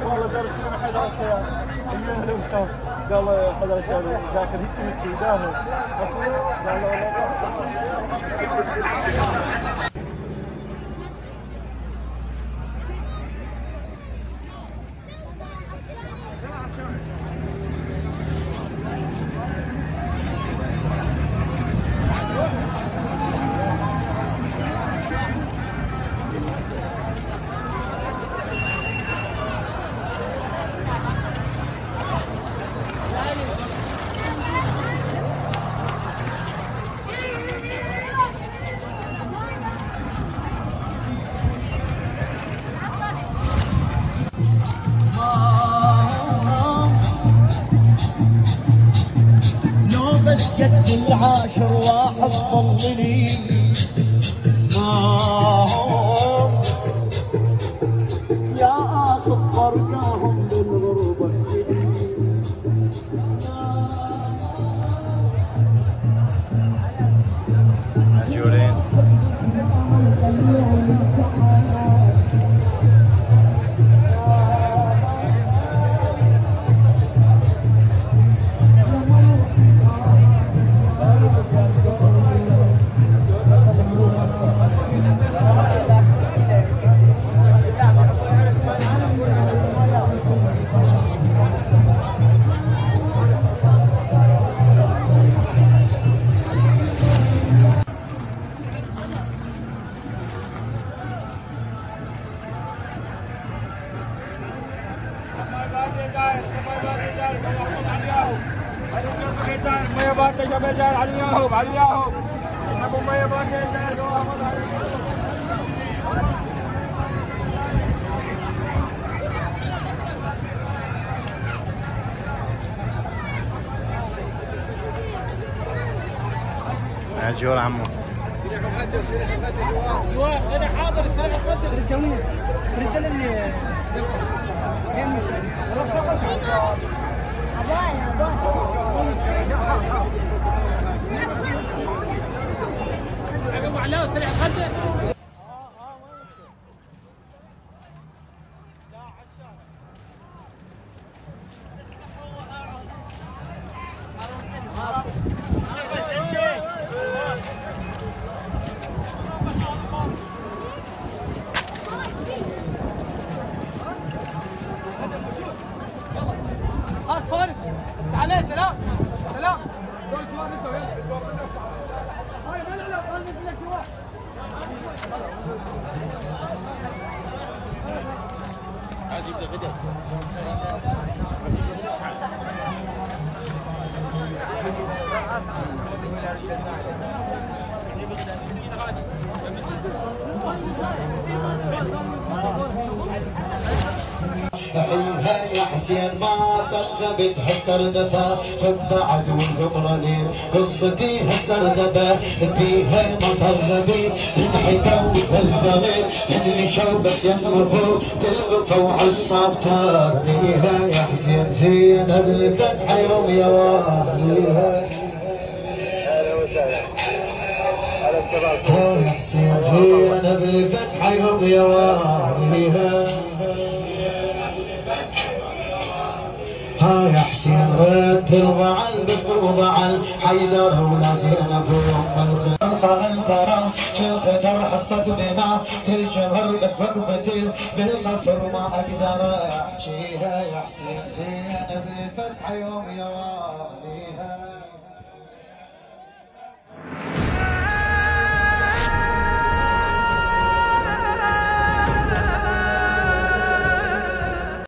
والله درس لنا حدا قال حضرتك داخل هيك متشي داخل قال والله بس قد العاشر واحد ضل لي معهم يا اخذ فرقاهم بالغربة مأجورين مية بارتي جاب جاي عليهم ابو مية بارتي جاي مأجور عمو انا حاضر الرجال اللي يا جماعه لا سريع خلده فارس تعال سلام سلام دول فارس هاي لا خلينا ننزل لك سوا عادي يبدا غدا حيها يا حسين ما ترغبت هالسردفة خب عدو القمرني قصتي هالسردفة فيها ما ترغبي انحكوا والزغير اللي شوبت ينغفوا تلغفوا عالصابتار بيها يا حسين زينب الفتحة يوم يا واهليها يا حسين زينب الفتحة يوم يا واهليها ها يا حسين رد الضعل بفضل ضعل حيدر ولا زينب وام الخلفاء القرى الخدر حصت بنا تلشهر بس وقفتي بالقصر ما اقدر احكيها يا حسين زينب الفتحة يوم يا واليها